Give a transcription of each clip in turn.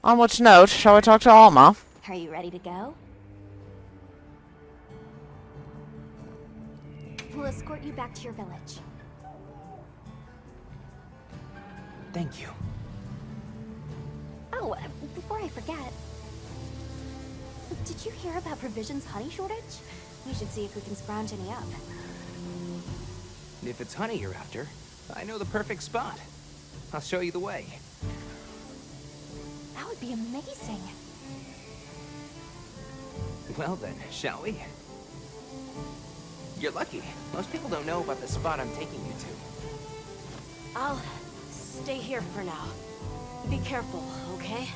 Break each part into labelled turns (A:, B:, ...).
A: On which note, shall we talk to Alma?
B: Are you ready to go? We'll escort you back to your village.
C: Thank you.
B: Oh, before I forget, did you hear about Provision's honey shortage? We should see if we can scrounge any up.
C: If it's honey you're after, I know the perfect spot. I'll show you the way.
B: That would be amazing.
C: Well then, shall we? You're lucky. Most people don't know about the spot I'm taking you to.
D: I'll stay here for now. Be careful, okay?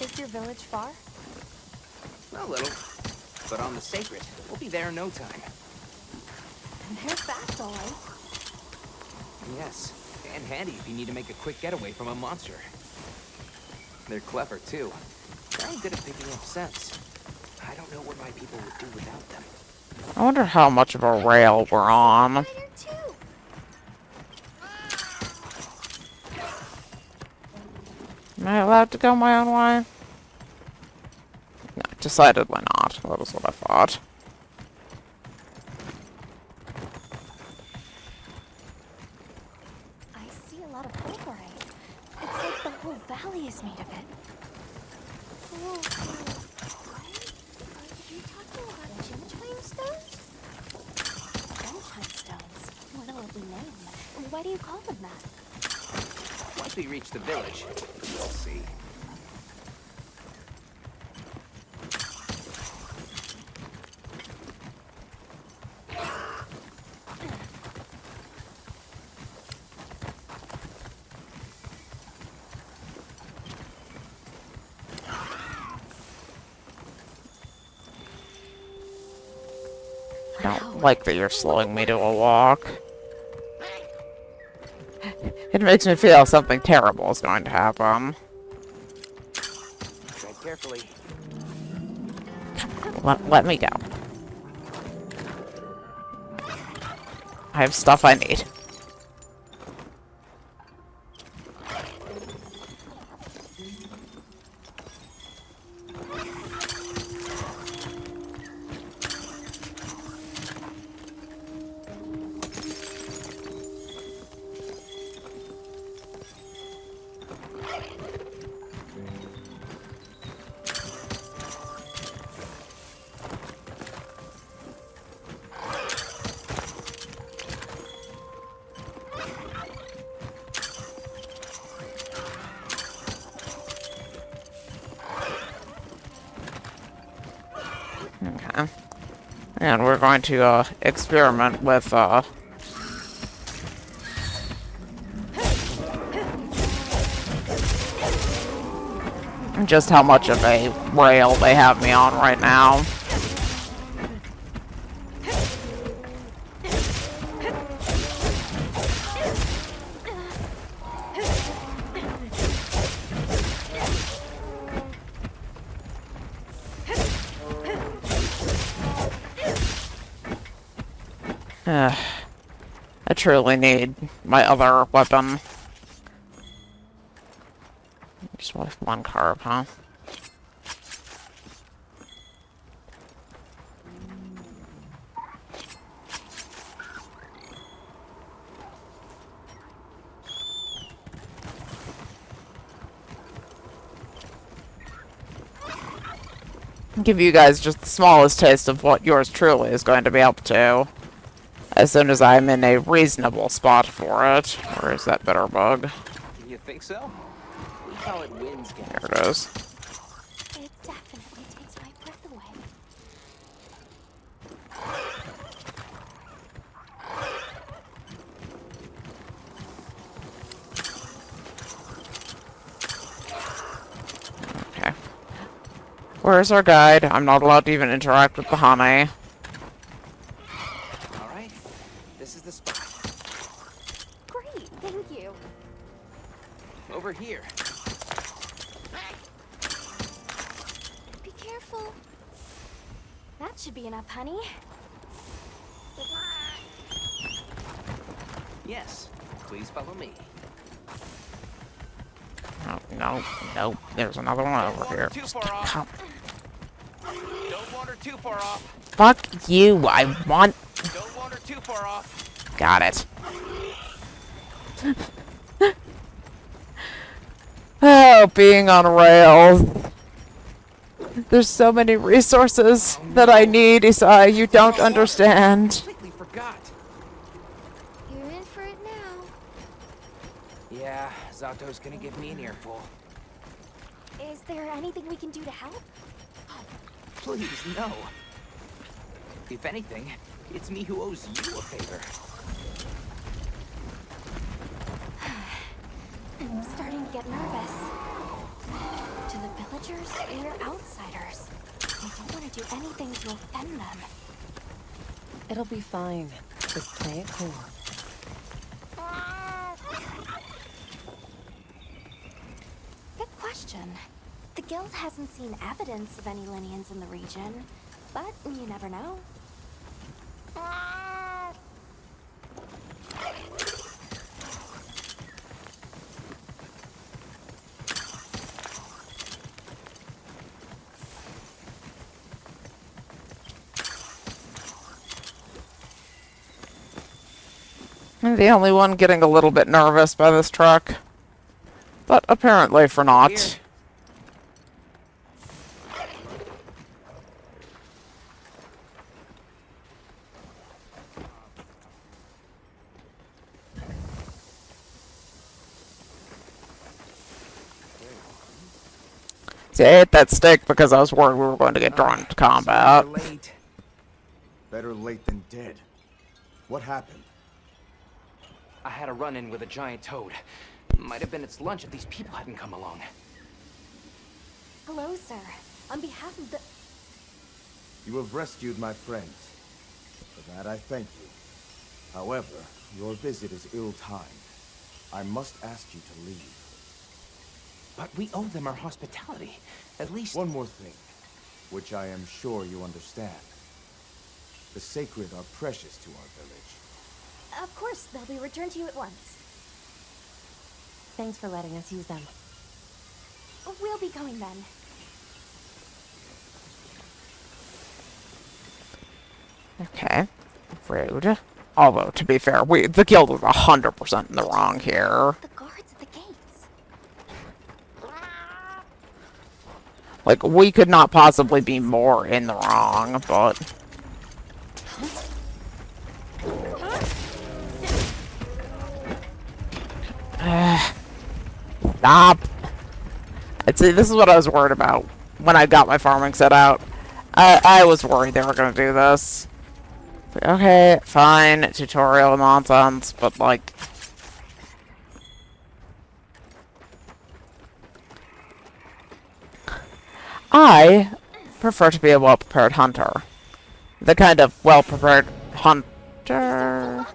B: Is your village far?
C: A little. But on the sacred, we'll be there in no time.
B: They're fast, all right.
C: Yes, and handy if you need to make a quick getaway from a monster. They're clever, too. Very good at picking up scents. I don't know what my people would do without them.
A: I wonder how much of a rail we're on. Am I allowed to go my own way? No, decidedly not. That was what I thought.
B: I see a lot of pulverite. It's like the whole valley is made of it. Whoa, are you talking about Quematrice stones? Quematrice stones? What a lovely name. Why do you call them that?
C: Once we reach the village, we'll see.
A: I don't like that you're slowing me to a walk. It makes me feel something terrible is going to happen.
C: Tread carefully.
A: Let me go. I have stuff I need. Okay. And we're going to experiment with just how much of a rail they have me on right now. I truly need my other weapon. Just with one carb, huh? Give you guys just the smallest taste of what yours truly is going to be up to. As soon as I'm in a reasonable spot for it. Where is that bitter bug?
C: You think so? We call it winds gas.
A: There it is.
B: It definitely takes my breath away.
A: Okay. Where's our guide? I'm not allowed to even interact with the honey.
C: Alright, this is the spot.
B: Great, thank you.
C: Over here.
B: Be careful. That should be enough, honey.
C: Yes, please follow me.
A: No, no, no. There's another one over here.
C: Too
A: Just
C: far off.
A: come.
C: Don't wander too far off.
A: Fuck you. I want.
C: Don't wander too far off.
A: Got it. Oh, being on rails. There's so many resources that I need, Isai. You don't understand.
C: Completely forgot.
B: You're in for it now.
C: Yeah, Zato's gonna give me an earful.
B: Is there anything we can do to help?
C: Please, no. If anything, it's me who owes you a favor.
B: I'm starting to get nervous. To the villagers, we're outsiders. I don't want to do anything to offend them.
D: It'll be fine. Just play it cool.
B: Good question. The guild hasn't seen evidence of any Linians in the region, but you never know.
A: I'm the only one getting a little bit nervous by this truck. But apparently for not.
C: Here.
A: See, I ate that steak because I was worried we were going to get drawn into combat.
C: Sorry you're late.
E: Better late than dead. What happened?
C: I had a run-in with a giant toad. Might have been its lunch if these people hadn't come along.
B: Hello, sir. On behalf of the...
E: You have rescued my friends. For that I thank you. However, your visit is ill-timed. I must ask you to leave.
C: But we owe them our hospitality. At least...
E: One more thing, which I am sure you understand. The sacred are precious to our village.
B: Of course, they'll be returned to you at once.
D: Thanks for letting us use them.
B: We'll be going then.
A: Okay. Rude. Although, to be fair, the guild was 100% in the wrong here.
B: The guards at the gates.
A: Like, we could not possibly be more in the wrong, but... Stop! See, this is what I was worried about when I got my farming set out. I was worried they were going to do this. Okay, fine, tutorial nonsense, but like... I prefer to be a well-prepared hunter. The kind of well-prepared hunter...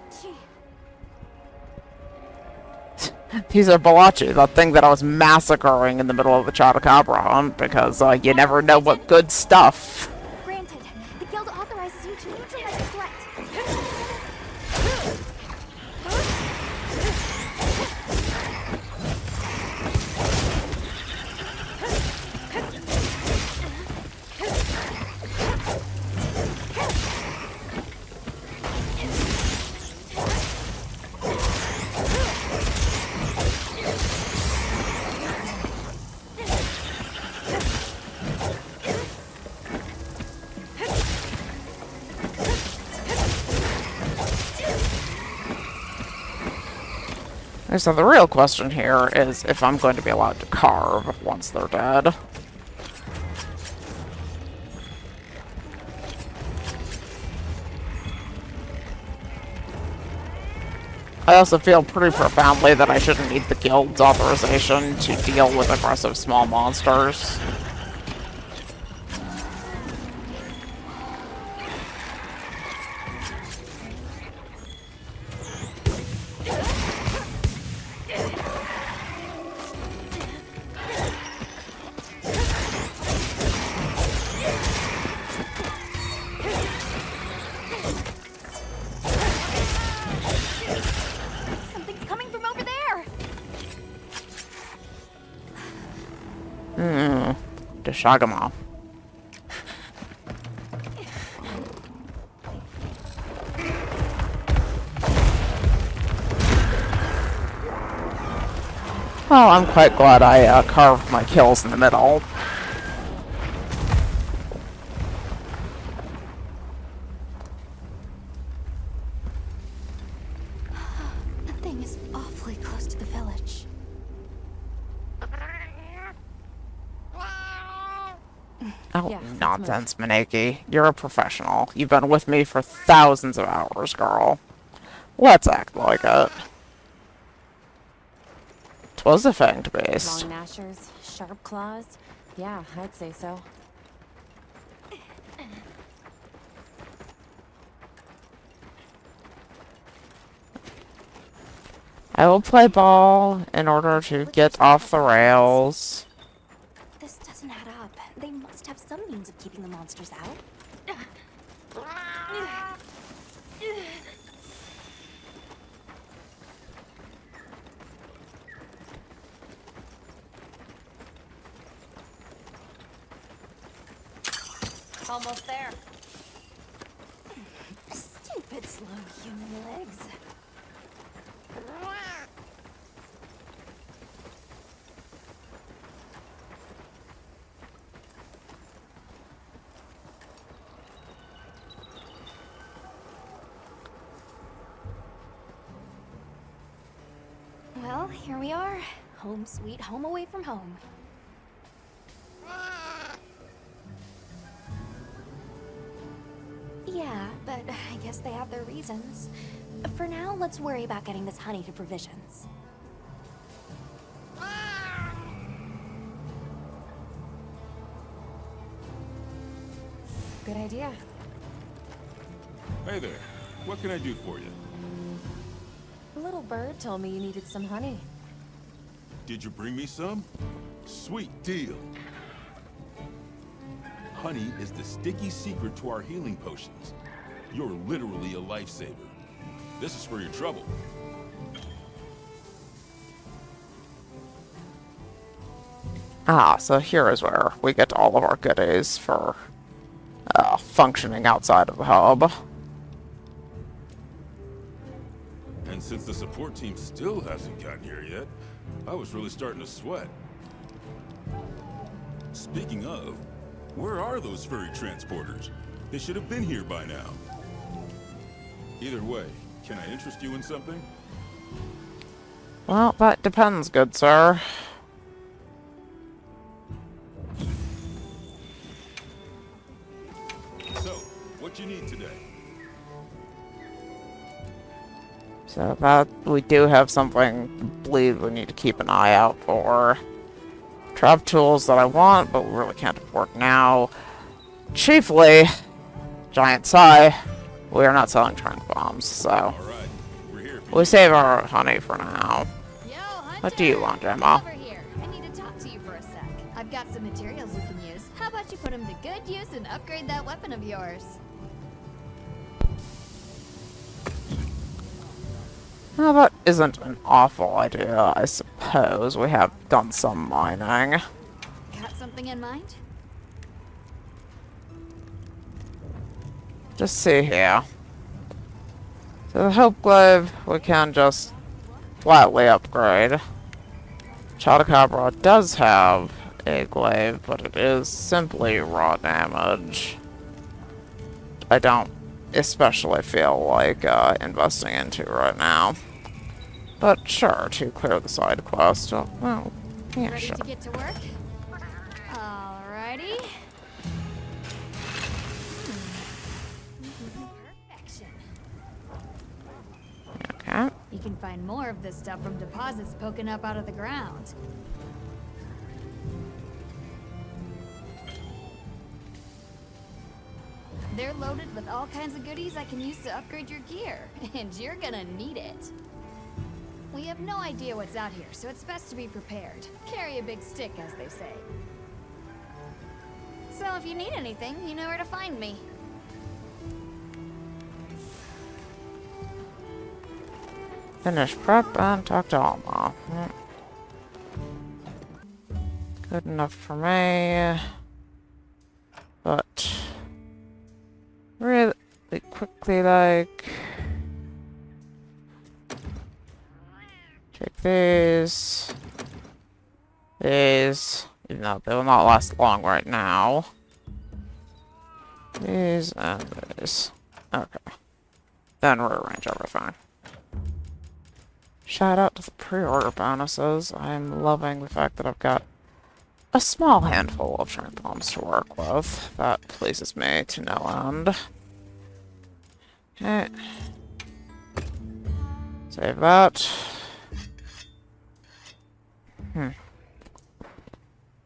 A: These are Balachi, the thing that I was massacring in the middle of the Chotacabra hunt, because you never know what good stuff.
B: Granted, the guild authorizes you to neutralize the threat.
A: So the real question here is if I'm going to be allowed to carve once they're dead. I also feel pretty profoundly that I shouldn't need the guild's authorization to deal with aggressive small monsters. Shagama. Well, I'm quite glad I carved my kills in the middle.
B: That thing is awfully close to the village.
A: Oh,
D: Yeah, let's
A: nonsense, Maneki. You're a professional. You've been with me for thousands of hours, girl. Let's act like it. 'Twas a fanged beast.
D: Long gnashers, sharp claws. Yeah, I'd say so.
A: I will play ball in order to get off the rails.
B: This doesn't add up. They must have some means of keeping the monsters out.
D: Almost there.
B: Stupid slow human legs. Well, here we are. Home sweet home away from home. Yeah, but I guess they have their reasons. For now, let's worry about getting this honey to provisions.
D: Good idea.
F: Hey there. What can I do for you?
D: The little bird told me you needed some honey.
F: Did you bring me some? Sweet deal. Honey is the sticky secret to our healing potions. You're literally a lifesaver. This is for your trouble.
A: Ah, so here is where we get all of our goodies for functioning outside of the hub.
F: And since the support team still hasn't gotten here yet, I was really starting to sweat. Speaking of, where are those furry transporters? They should have been here by now. Either way, can I interest you in something?
A: Well, that depends, good sir.
F: So, what you need today?
A: So that we do have something I believe we need to keep an eye out for. Trap tools that I want, but we really can't afford now. Chiefly, giant sigh. We are not selling trank bombs, so
F: All right, we're here for
A: we save our honey for now.
G: Yo, Hunter!
A: What do you want, Emma?
G: Over here. I need to talk to you for a sec. I've got some materials you can use. How about you put them to good use and upgrade that weapon of yours?
A: Well, that isn't an awful idea, I suppose. We have done some mining.
G: Got something in mind?
A: Just see here. So the Hope Glaive, we can just flatly upgrade. Chotacabra does have a glaive, but it is simply raw damage. I don't especially feel like investing into right now. But sure, to clear the side quest. Well, yeah,
G: Ready
A: sure.
G: to get to work? Alrighty. Perfection.
A: Okay.
G: You can find more of this stuff from deposits poking up out of the ground. They're loaded with all kinds of goodies I can use to upgrade your gear, and you're gonna need it. We have no idea what's out here, so it's best to be prepared. Carry a big stick, as they say. So if you need anything, you know where to find me.
A: Finish prep and talk to Alma. Good enough for me. quickly, like... Take these. These. Even though they will not last long right now. These and these. Okay. Then rearrange everything. Shout out to the pre-order bonuses. I'm loving the fact that I've got a small handful of train bombs to work with. That pleases me to no end. Okay. Save that.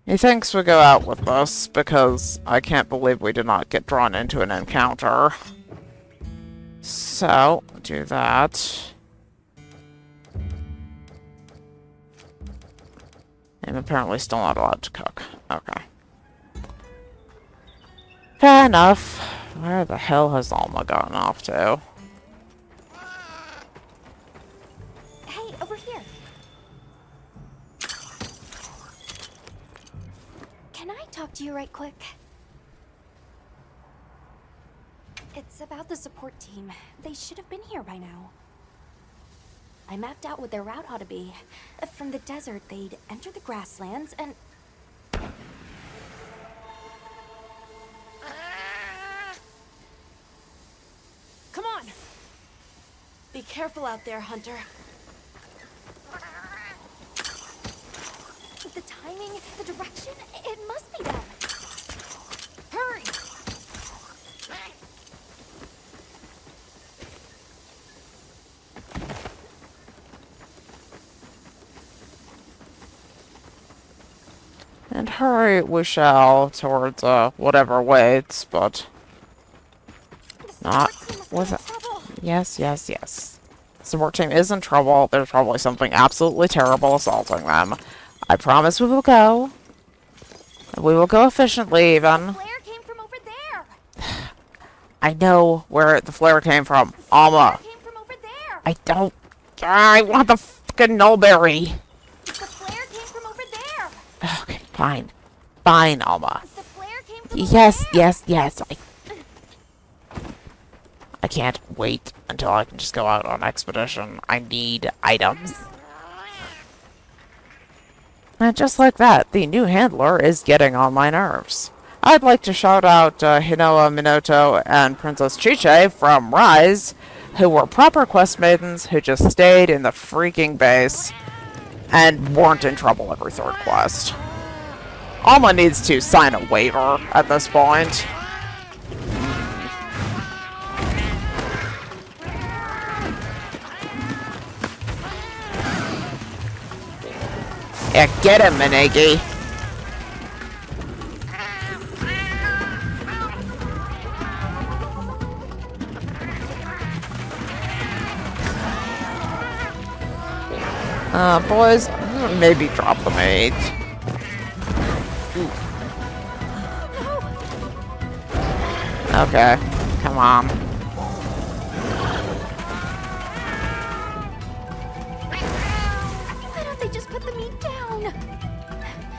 A: Methinks we go out with this, because I can't believe we did not get drawn into an encounter. So, do that. I'm apparently still not allowed to cook. Okay. Fair enough. Where the hell has Alma gotten off to?
B: Hey, over here. Can I talk to you right quick? It's about the support team. They should have been here by now. I mapped out what their route ought to be. From the desert, they'd enter the grasslands and...
D: Come on! Be careful out there, Hunter.
B: The timing, the direction, it must be them.
D: Hurry!
A: And hurry we shall towards, whatever waits, but... Not with it. Yes, yes, yes. Support team is in trouble. There's probably something absolutely terrible assaulting them. I promise we will go. We will go efficiently, even.
B: Flare came from over there.
A: I know where the flare came from. Alma.
B: Came from over there.
A: I don't... I want the fucking Nullberry.
B: The flare came from over there.
A: Okay, fine. Fine, Alma.
B: The flare came from
A: Yes,
B: over there.
A: yes, yes. I can't wait until I can just go out on expedition. I need items. And just like that, the new handler is getting on my nerves. I'd like to shout out Hinoa Minoto and Princess Chiche from Rise, who were proper quest maidens who just stayed in the freaking base and weren't in trouble every third quest. Alma needs to sign a waiver at this point. Yeah, get him, Maneki. Boys, maybe drop the mate. Okay, come on.
B: Why don't they just put the meat down?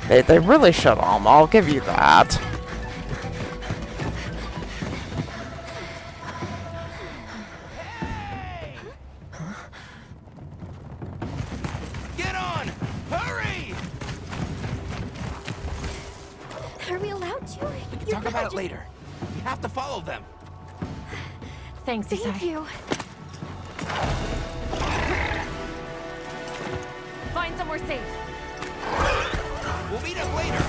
A: They really should, Alma. I'll give you that.
C: Get on! Hurry!
B: Are we allowed to?
C: We can talk about it later. We have to follow them.
D: Thanks,
B: Thank
D: Isai.
B: you.
D: Find somewhere safe.
C: We'll meet up later.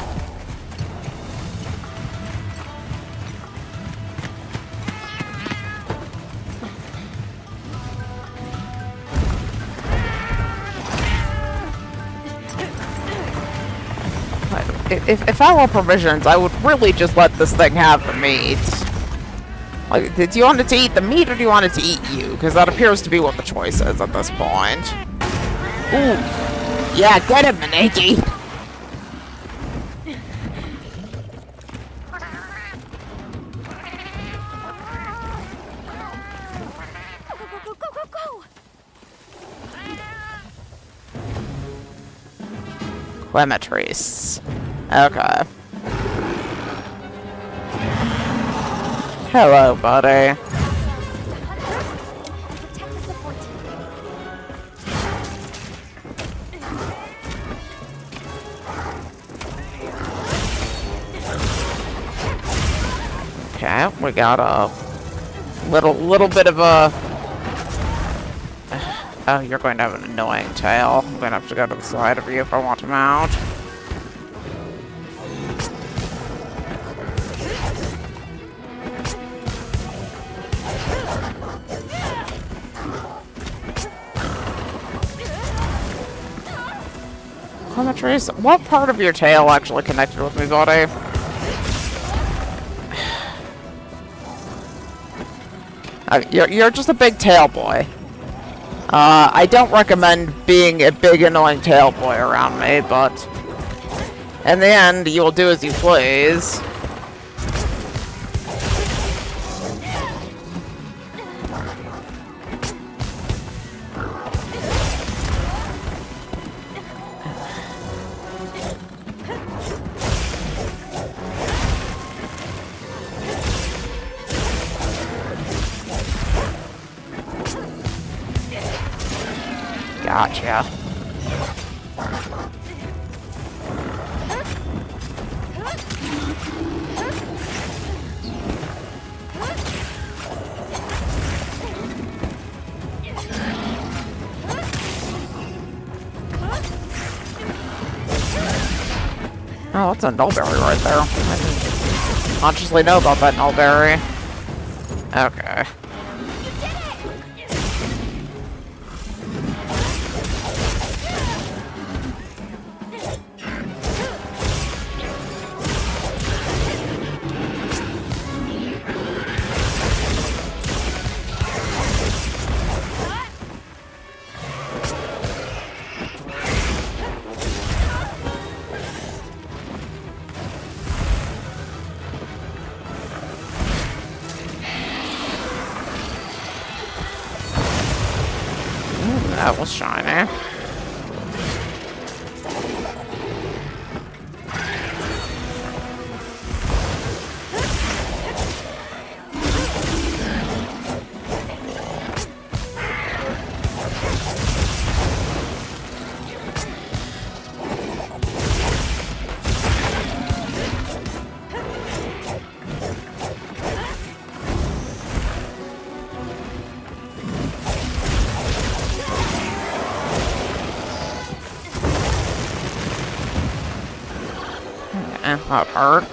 A: If I were provisions, I would really just let this thing have the meat. Like, do you want it to eat the meat or do you want it to eat you? Because that appears to be what the choice is at this point. Ooh. Yeah, get him, Maneki!
B: Go, go, go, go, go!
A: Quematrice. Okay. Hello, buddy. we got a little bit of a... Oh, you're going to have an annoying tail. I'm going to have to go to the side of you if I want to mount. Quematrice, what part of your tail actually connected with me, buddy? You're just a big tail boy. I don't recommend being a big annoying tail boy around me, but in the end, you will do as you please. Gotcha. Oh, that's a nullberry right there. I didn't consciously know about that nullberry. Okay. That was shiny. That hurt.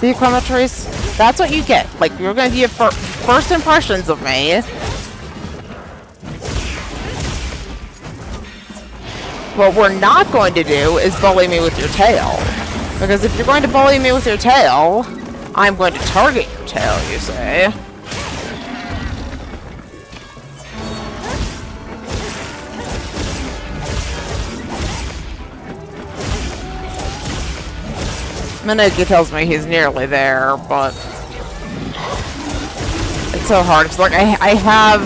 A: See, Quematrice? That's what you get. Like, you're gonna give first impressions of me. What we're not going to do is bully me with your tail. Because if you're going to bully me with your tail, I'm going to target your tail, you say. Mineki tells me he's nearly there, but it's so hard. It's like I have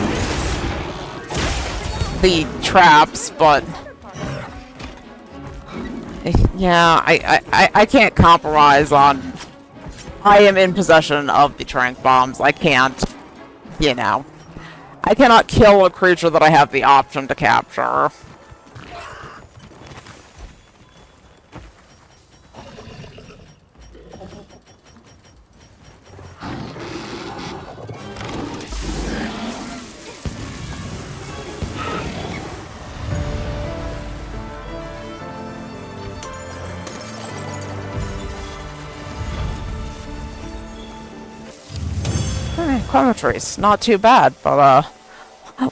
A: the traps, but Yeah, I can't compromise on... I am in possession of the tranq bombs. I can't, you know. I cannot kill a creature that I have the option to capture. Quematrice, not too bad, but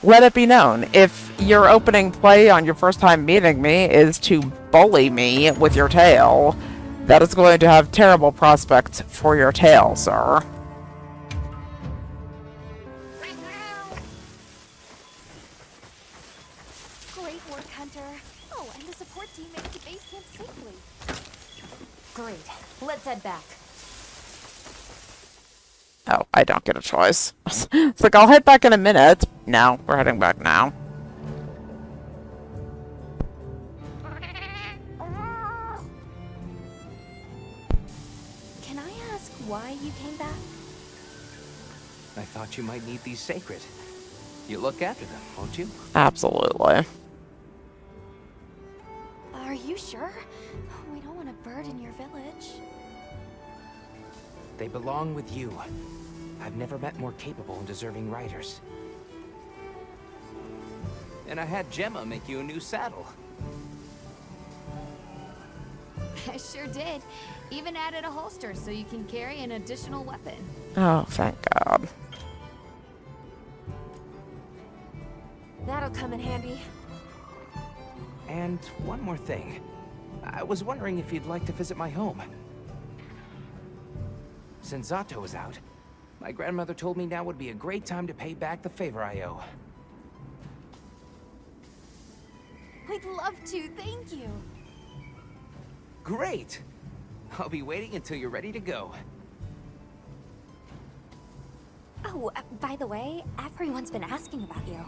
A: let it be known, if your opening play on your first time meeting me is to bully me with your tail, that is going to have terrible prospects for your tail, sir.
B: Great work, Hunter. Oh, and the support team made it to base camp safely.
D: Great. Let's head back.
A: Oh, I don't get a choice. It's like, I'll head back in a minute. No, we're heading back now.
B: Can I ask why you came back?
C: I thought you might need these sacred. You look after them, won't you?
A: Absolutely.
B: Are you sure? We don't want to burden your village.
C: They belong with you. I've never met more capable and deserving riders. And I had Gemma make you a new saddle.
G: I sure did. Even added a holster so you can carry an additional weapon.
A: Oh, thank God.
D: That'll come in handy.
C: And one more thing. I was wondering if you'd like to visit my home. Since Zato is out, my grandmother told me now would be a great time to pay back the favor I owe.
B: We'd love to, thank you.
C: Great! I'll be waiting until you're ready to go.
B: Oh, by the way, everyone's been asking about you.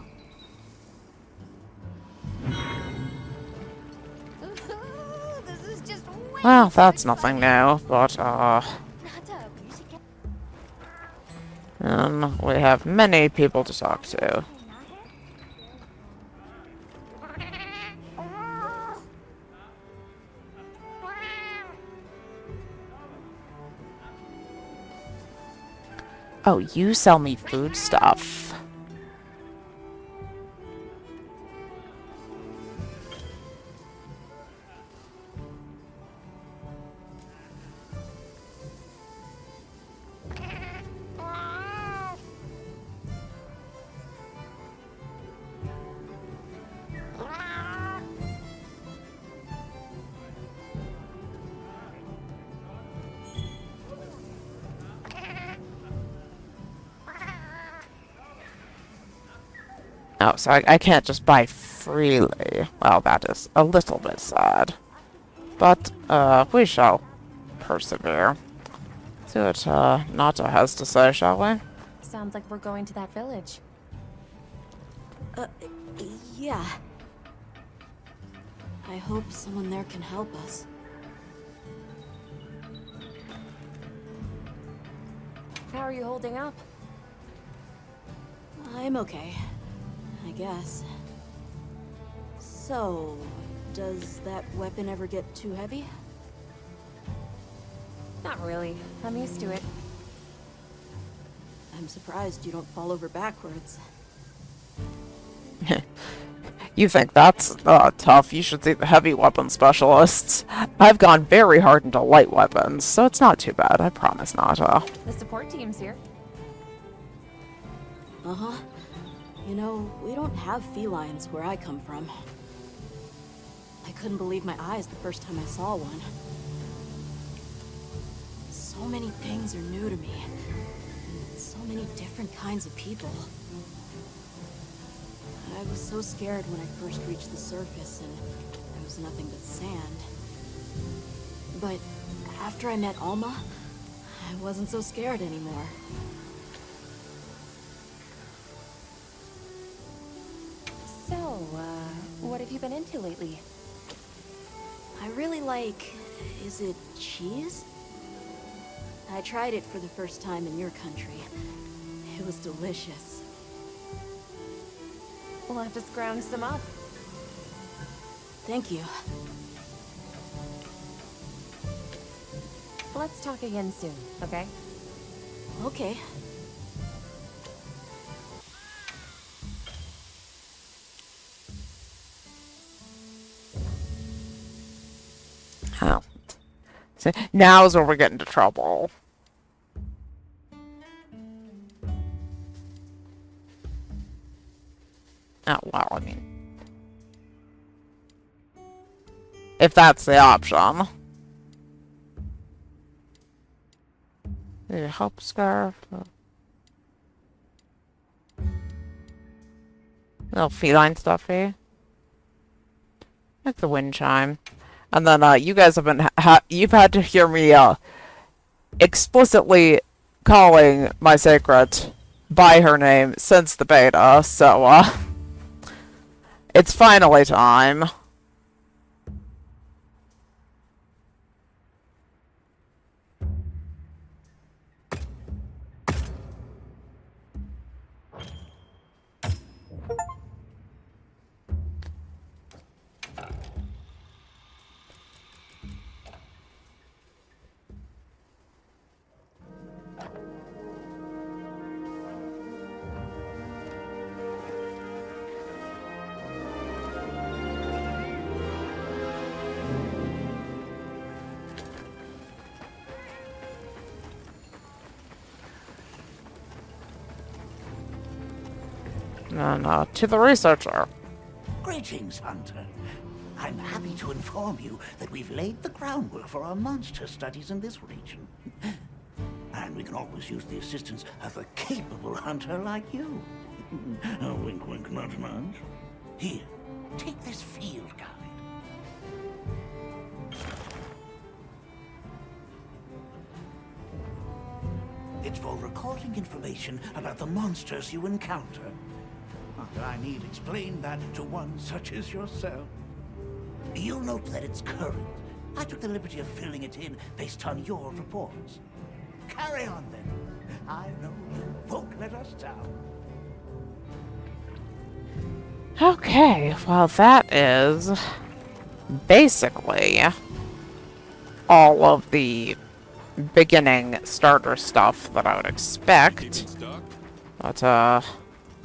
G: Ooh, this is just way
A: Well,
G: too
A: that's nothing
G: exciting.
A: new, but,
B: Nato, you should get...
A: we have many people to talk to. Oh, you sell me food stuff. Oh, so I can't just buy freely. Well, that is a little bit sad. But, we shall persevere. See what, Nato has to say, shall we?
D: Sounds like we're going to that village. Yeah. I hope someone there can help us. How are you holding up? I'm okay, I guess. So, does that weapon ever get too heavy? Not really. I'm used to it. I'm surprised you don't fall over backwards.
A: You think that's tough? You should see the heavy weapon specialists. I've gone very hard into light weapons, so it's not too bad, I promise, Nato.
D: The support team's here. Uh-huh. You know, we don't have felines where I come from. I couldn't believe my eyes the first time I saw one. So many things are new to me. And so many different kinds of people. I was so scared when I first reached the surface and there was nothing but sand. But after I met Alma, I wasn't so scared anymore.
H: So, what have you been into lately?
D: I really like... is it cheese? I tried it for the first time in your country. It was delicious.
B: We'll have to scrounge some up.
D: Thank you.
B: Let's talk again soon, okay?
D: Okay.
A: Oh. See, now is where we get into trouble. Oh, well, I mean... if that's the option. Your help scarf. Little feline stuffy. Like the wind chime. And then you guys have been you've had to hear me explicitly calling my sacred by her name since the beta, so it's finally time. And to the researcher.
H: Greetings, Hunter. I'm happy to inform you that we've laid the groundwork for our monster studies in this region. And we can always use the assistance of a capable hunter like you. Wink, wink, nudge, nudge. Here, take this field guide. It's for recording information about the monsters you encounter. Not that I need explain that to one such as yourself. You'll note that it's current. I took the liberty of filling it in based on your reports. Carry on, then. I know you won't let us down.
A: Okay, well that is basically all of the beginning starter stuff that I would expect. But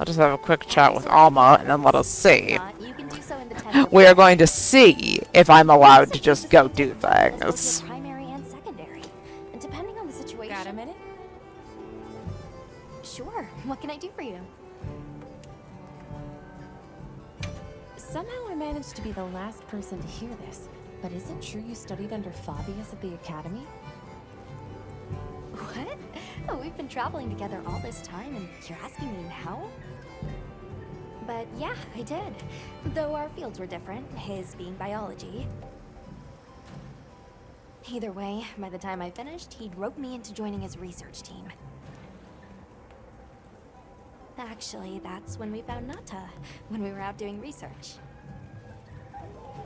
A: I'll just have a quick chat with Alma and then let us see.
B: You can do so in the tent.
A: We are going to see if I'm allowed to just go do things.
B: Primary and secondary, and depending on the situation.
G: Got a minute?
B: Sure. What can I do for you?
I: Somehow I managed to be the last person to hear this, but is it true you studied under Fabius at the academy?
B: What? Oh, we've been traveling together all this time, and you're asking me now? But yeah, I did. Though our fields were different, his being biology. Either way, by the time I finished, he'd rope me into joining his research team. Actually, that's when we found Nata, when we were out doing research.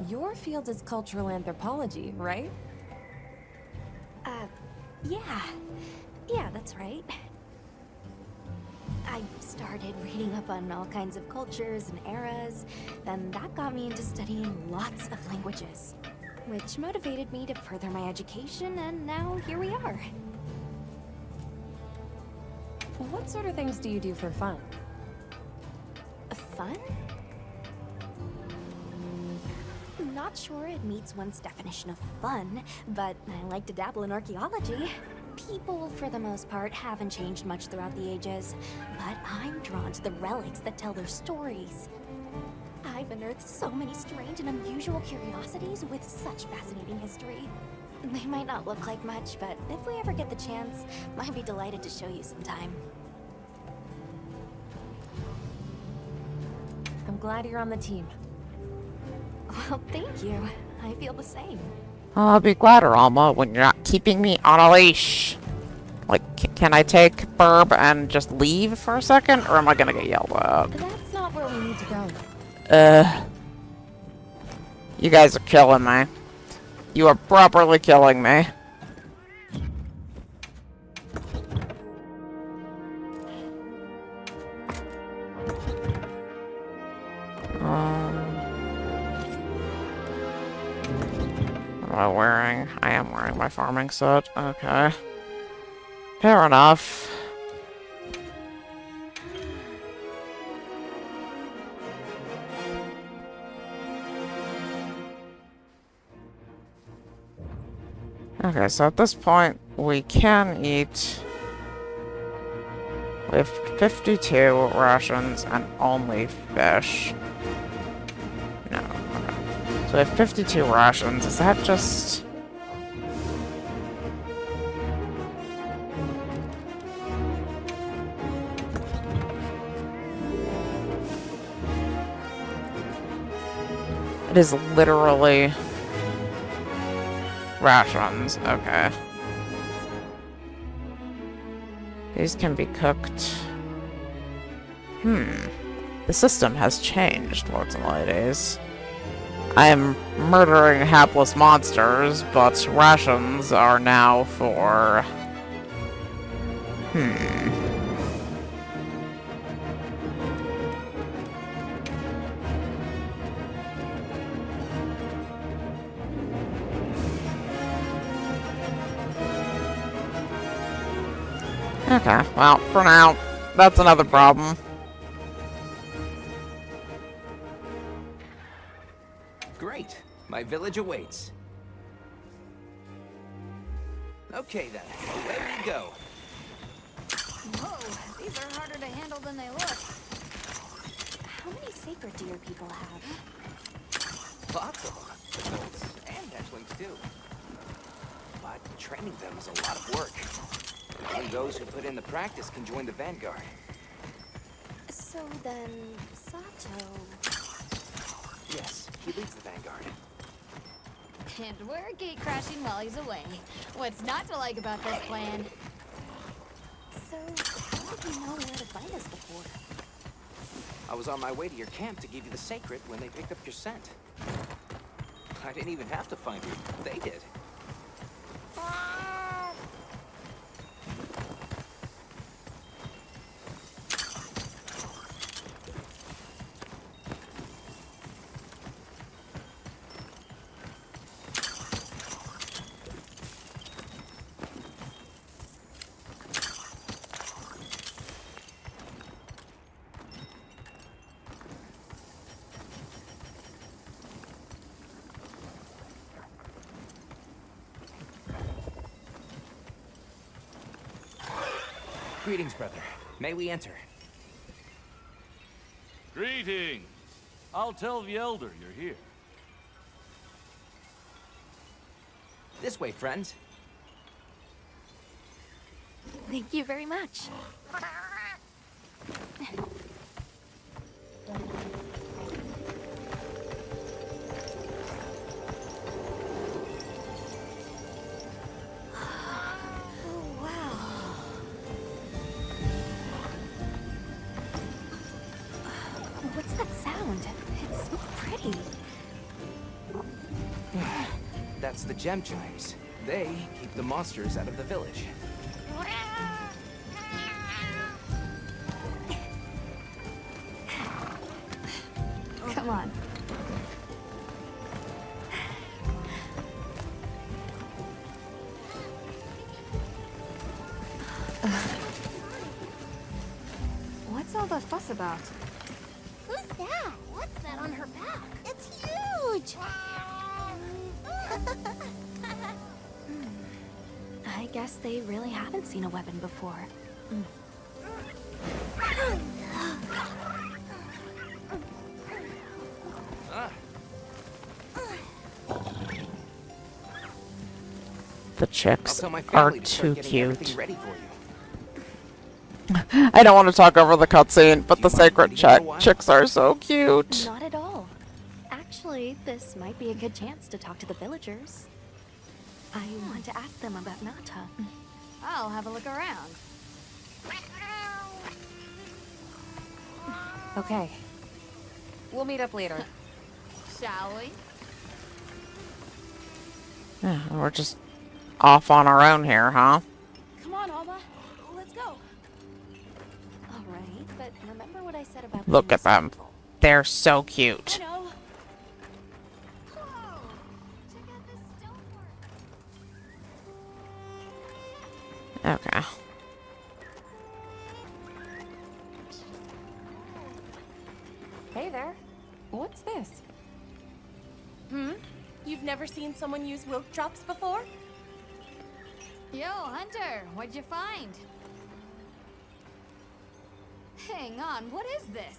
I: Your field is cultural anthropology, right?
B: Yeah. Yeah, that's right. I started reading up on all kinds of cultures and eras, then that got me into studying lots of languages, which motivated me to further my education, and now here we are.
I: What sort of things do you do for fun?
B: Fun? Not sure it meets one's definition of fun, but I like to dabble in archaeology. People, for the most part, haven't changed much throughout the ages, but I'm drawn to the relics that tell their stories. I've unearthed so many strange and unusual curiosities with such fascinating history. They might not look like much, but if we ever get the chance, I'd be delighted to show you sometime.
I: I'm glad you're on the team.
B: Well, thank you. I feel the same.
A: I'll be gladder, Alma, when you're not keeping me on a leash. Like, can I take Burb and just leave for a second, or am I gonna get yelled at?
I: That's not where we need to go.
A: You guys are killing me. You are properly killing me. What am I wearing? I am wearing my farming suit. Okay. Fair enough. Okay, so at this point, we can eat. We have 52 rations and only fish. No, okay. So we have 52 rations. Is that just... It is literally... rations, okay. These can be cooked. The system has changed, lords and ladies. I am murdering hapless monsters, but rations are now for... Okay, well, for now, that's another problem.
C: Great. My village awaits. Okay then, away we go.
G: Whoa, these are harder to handle than they look.
B: How many sacred deer people have?
C: Lots of them. Adults and hatchlings too. But training them is a lot of work. Only those who put in the practice can join the vanguard.
B: So then, Sato...
C: Yes, he leads the vanguard.
G: And we're gate crashing while he's away. What's not to like about this plan?
B: So, how did you know where to find us before?
C: I was on my way to your camp to give you the sacred when they picked up your scent. I didn't even have to find you. They did. Greetings, brother. May we enter?
J: Greetings. I'll tell the elder you're here.
C: This way, friends.
B: Thank you very much. What's that sound? It's so pretty.
C: That's the gem chimes. They keep the monsters out of the village.
G: Come on. What's all the fuss about?
B: Who's that? What's that on her back? It's huge! I guess they really haven't seen a weapon before.
A: The chicks
C: I'll tell my
A: are
C: family to
A: too
C: start getting
A: cute.
C: everything ready for you.
A: I don't want to talk over the cutscene, but
C: Do
A: the
C: you mind
A: sacred
C: waiting for a while?
A: chicks are so cute.
B: Not at all. Actually, this might be a good chance to talk to the villagers. I want to ask them about Nata.
G: I'll have a look around.
I: Okay. We'll meet up later.
G: Shall we?
A: Yeah, we're just off on our own here, huh?
D: Come on, Alma. Let's go.
B: Alright, but remember what I said about
A: Look
B: being
A: at them.
B: respectful.
A: They're so
D: I
A: cute.
D: know.
G: Whoa! Check out this stonework.
A: Okay.
I: Hey there. What's this?
K: You've never seen someone use wilk drops before?
G: Yo, Hunter, what'd you find? Hang on, what is this?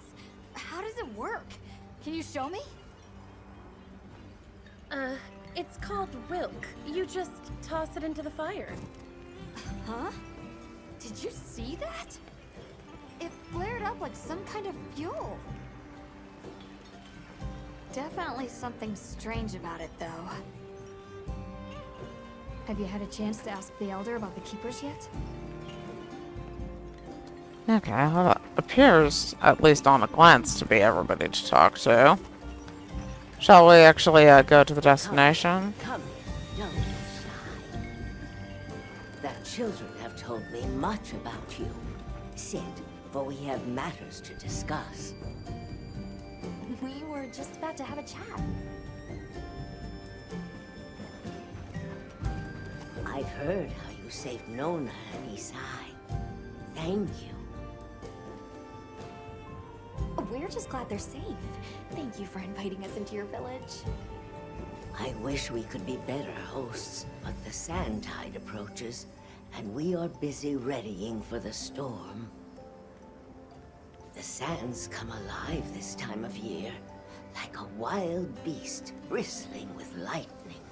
G: How does it work? Can you show me?
K: It's called wilk. You just toss it into the fire.
G: Huh? Did you see that? It flared up like some kind of fuel. Definitely something strange about it, though. Have you had a chance to ask the Elder about the Keepers yet?
A: Okay, well, that appears, at least on a glance, to be everybody to talk to. Shall we actually go to the destination?
L: Come here, don't be shy. The children have told me much about you. Sit, for we have matters to discuss.
B: We were just about to have a chat.
L: I've heard how you saved Nona and Isai. Thank you.
B: We're just glad they're safe. Thank you for inviting us into your village.
L: I wish we could be better hosts, but the sand tide approaches, and we are busy readying for the storm. The sands come alive this time of year, like a wild beast bristling with lightning.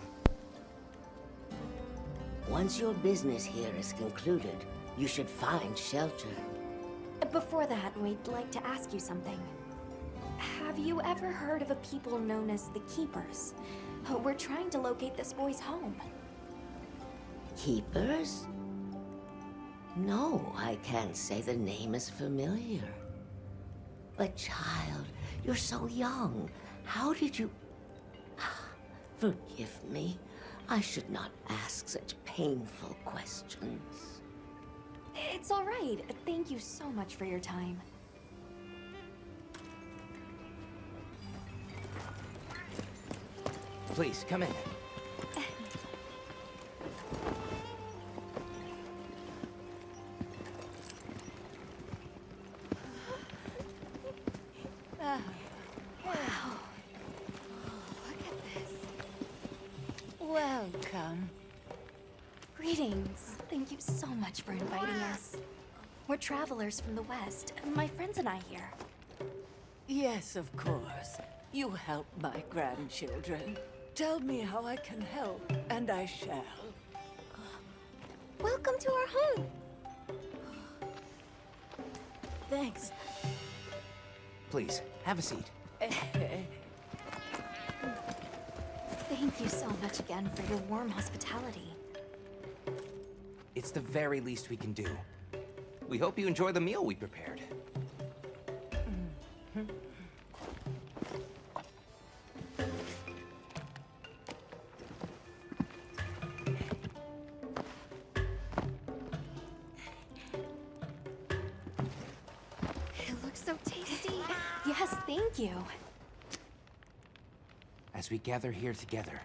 L: Once your business here is concluded, you should find shelter.
B: Before that, we'd like to ask you something. Have you ever heard of a people known as the Keepers? We're trying to locate this boy's home.
L: Keepers? No, I can't say the name is familiar. But child, you're so young. How did you... Forgive me. I should not ask such painful questions.
B: It's all right. Thank you so much for your time.
C: Please, come in.
K: Welcome.
B: Greetings. Thank you so much for inviting us. We're travelers from the West, my friends and I here.
M: Yes, of course. You help my grandchildren. Tell me how I can help, and I shall.
B: Welcome to our home.
M: Thanks.
C: Please, have a seat.
B: Thank you so much again for your warm hospitality.
C: It's the very least we can do. We hope you enjoy the meal we prepared.
B: It looks so tasty. Yes, thank you.
C: As we gather here together,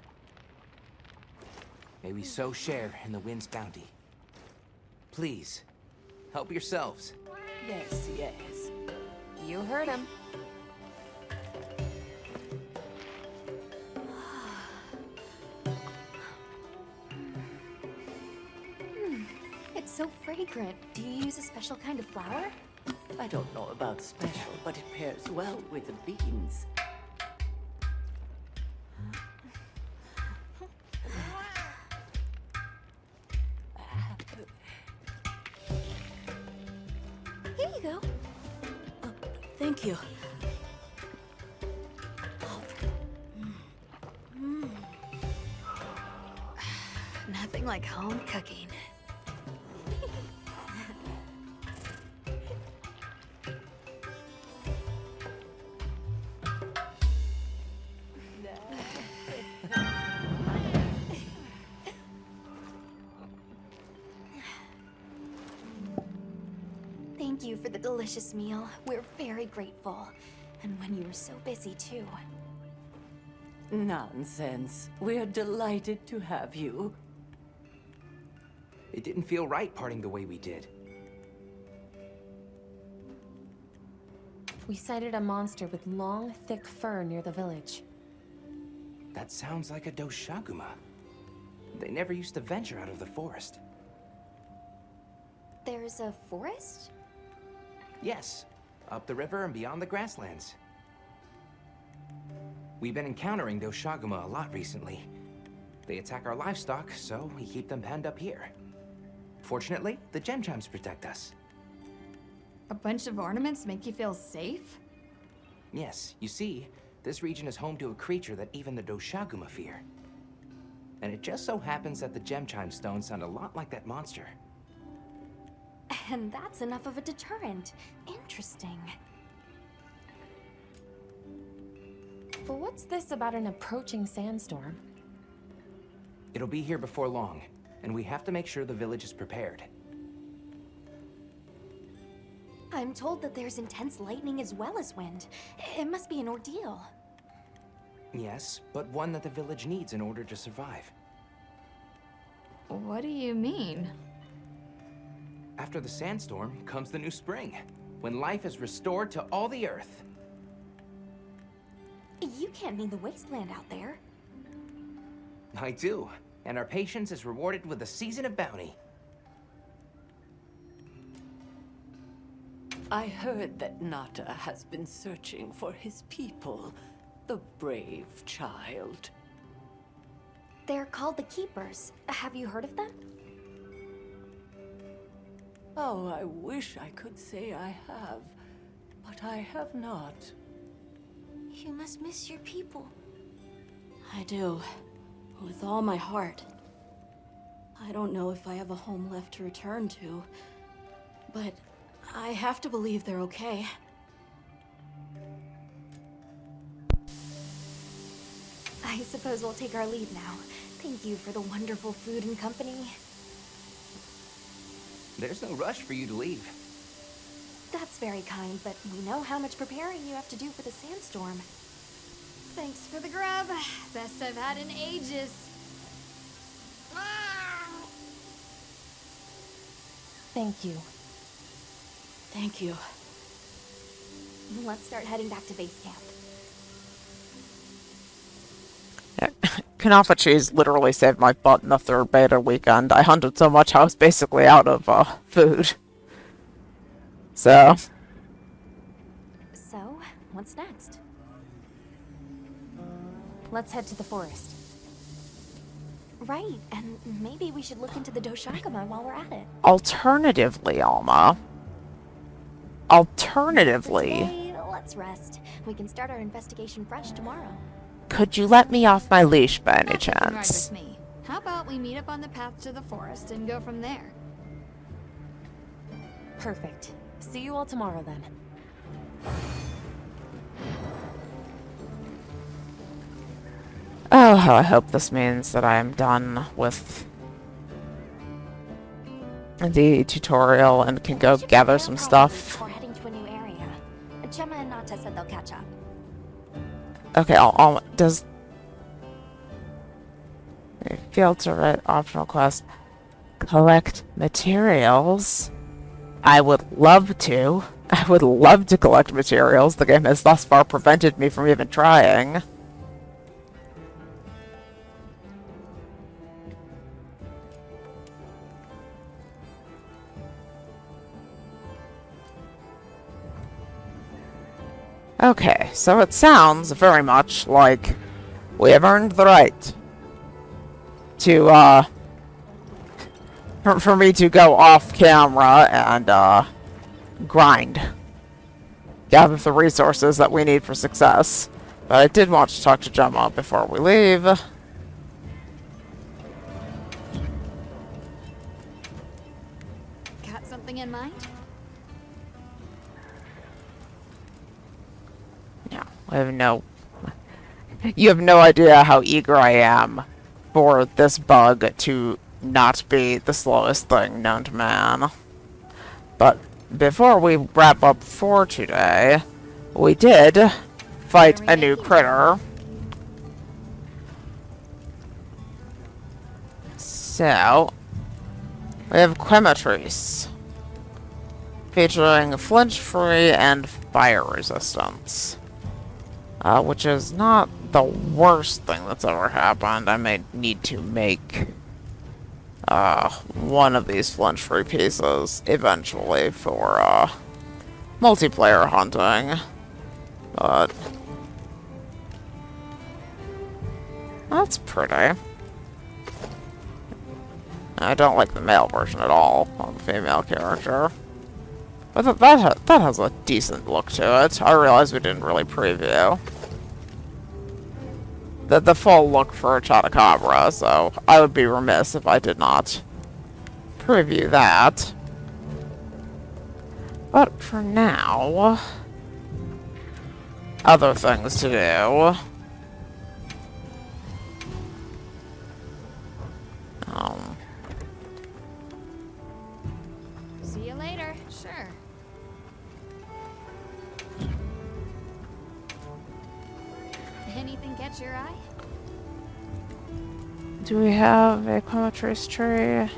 C: may we so share in the wind's bounty. Please, help yourselves.
M: Yes, yes.
I: You heard him.
B: It's so fragrant. Do you use a special kind of flower?
M: I don't know about special, but it pairs well with the beans.
B: Here you go.
M: Thank you.
G: Nothing like home cooking.
B: you for the delicious meal. We're very grateful. And when you were so busy, too.
M: Nonsense. We're delighted to have you.
C: It didn't feel right parting the way we did.
I: We sighted a monster with long, thick fur near the village.
C: That sounds like a Doshaguma. They never used to venture out of the forest.
B: There's a forest?
C: Yes, up the river and beyond the grasslands. We've been encountering Doshaguma a lot recently. They attack our livestock, so we keep them penned up here. Fortunately, the gem chimes protect us.
G: A bunch of ornaments make you feel safe?
C: Yes, you see, this region is home to a creature that even the Doshaguma fear. And it just so happens that the gem chime stones sound a lot like that monster.
B: And that's enough of a deterrent. Interesting.
I: But what's this about an approaching sandstorm?
C: It'll be here before long, and we have to make sure the village is prepared.
B: I'm told that there's intense lightning as well as wind. It must be an ordeal.
C: Yes, but one that the village needs in order to survive.
G: What do you mean?
C: After the sandstorm comes the new spring, when life is restored to all the earth.
B: You can't mean the wasteland out there.
C: I do, and our patience is rewarded with a season of bounty.
M: I heard that Nata has been searching for his people, the brave child.
B: They're called the Keepers. Have you heard of them?
M: Oh, I wish I could say I have, but I have not.
B: You must miss your people.
D: I do. With all my heart. I don't know if I have a home left to return to, but I have to believe they're okay.
B: I suppose we'll take our leave now. Thank you for the wonderful food and company.
C: There's no rush for you to leave.
B: That's very kind, but we know how much preparing you have to do for the sandstorm.
G: Thanks for the grub. Best I've had in ages.
I: Thank you.
D: Thank you.
B: Let's start heading back to base camp.
A: Kunafa cheese literally saved my butt in the third beta weekend. I hunted so much I was basically out of food. So,
B: What's next?
I: Let's head to the forest.
B: Right, and maybe we should look into the Doshaguma while we're at it.
A: alternatively, Alma. Alternatively,
B: Today, let's rest. We can start our investigation fresh tomorrow.
A: could you let me off my leash by any
G: That's looking right
A: chance?
G: with me. How about we meet up on the path to the forest and go from there?
I: Perfect. See you all tomorrow then.
A: Oh, how I hope this means that I am done with the tutorial and can go gather some stuff.
B: Before heading to a new area. Gemma and Nata said they'll catch up.
A: Okay, does... Failed to write optional quest. Collect materials. I would love to. I would love to collect materials. The game has thus far prevented me from even trying. Okay, so it sounds very much like we have earned the right to, for me to go off camera and, grind. Gather the resources that we need for success. But I did want to talk to Gemma before we leave.
G: Got something in mind?
A: Yeah, I have no... You have no idea how eager I am for this bug to not be the slowest thing known to man. But before we wrap up for today, we did fight a new critter. So, we have Quematrice, featuring flinch-free and fire resistance, which is not the worst thing that's ever happened. I may need to make one of these flinch-free pieces eventually for multiplayer hunting, but that's pretty. I don't like the male version at all of the female character. But that has a decent look to it. I realize we didn't really preview the full look for Chotacabra, so I would be remiss if I did not preview that. But for now, other things to do.
G: See you later. Sure. Anything catch your eye?
A: Do we have a Quematrice tree?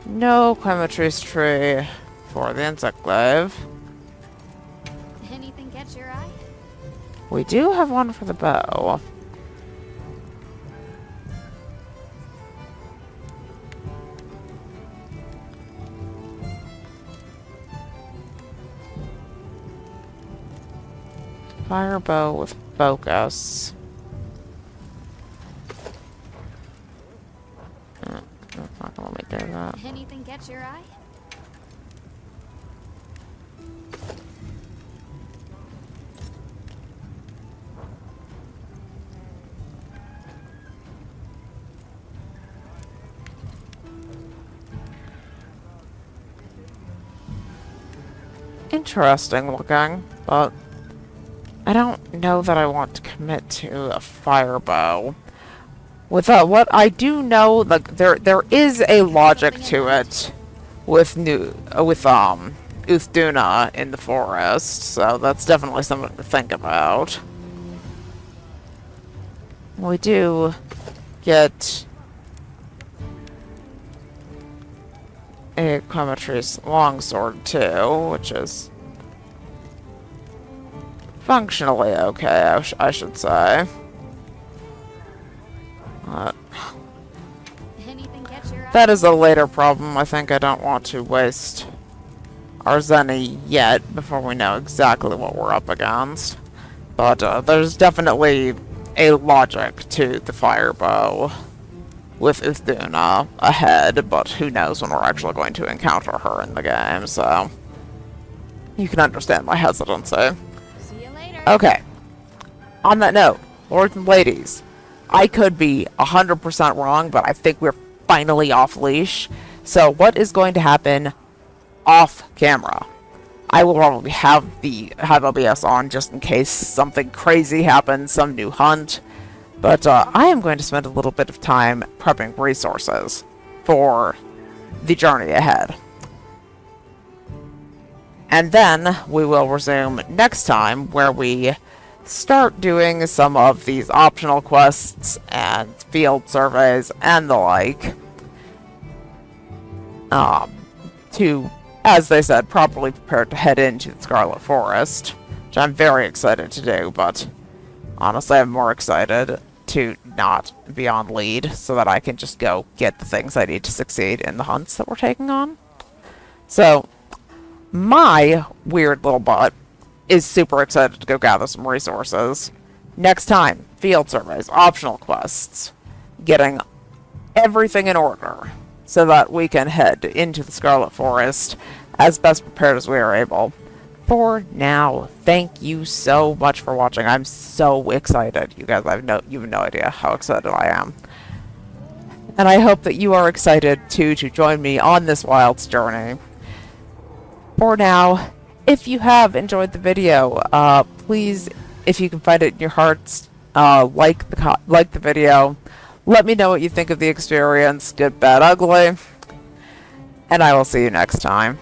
A: No Quematrice tree for the insect glaive.
G: Anything catch your eye?
A: We do have one for the bow. Fire bow with focus. That's not gonna let me do that.
G: Anything catch your eye?
A: Interesting looking, but I don't know that I want to commit to a fire bow. With what I do know, like there is a logic to it with Uthduna in the forest, so that's definitely something to think about. We do get a Quematrice longsword too, which is functionally okay, I should say. That is a later problem. I think I don't want to waste our Zenny yet before we know exactly what we're up against. But there's definitely a logic to the fire bow with Uthduna ahead, but who knows when we're actually going to encounter her in the game, so you can understand my hesitancy.
G: See you later.
A: Okay. On that note, lords and ladies, I could be 100% wrong, but I think we're finally off leash. So what is going to happen off camera? I will probably have OBS on just in case something crazy happens, some new hunt. But I am going to spend a little bit of time prepping resources for the journey ahead. And then we will resume next time, where we start doing some of these optional quests and field surveys and the like. To, as they said, properly prepare to head into the Scarlet Forest, which I'm very excited to do, but honestly I'm more excited to not be on lead so that I can just go get the things I need to succeed in the hunts that we're taking on. So, my weird little butt is super excited to go gather some resources. Next time, field surveys, optional quests, getting everything in order so that we can head into the Scarlet Forest as best prepared as we are able. For now, thank you so much for watching. I'm so excited. You guys, you have no idea how excited I am. And I hope that you are excited too to join me on this wild journey. For now, if you have enjoyed the video, please, if you can find it in your hearts, like the video. Let me know what you think of the experience, good, bad, ugly. And I will see you next time.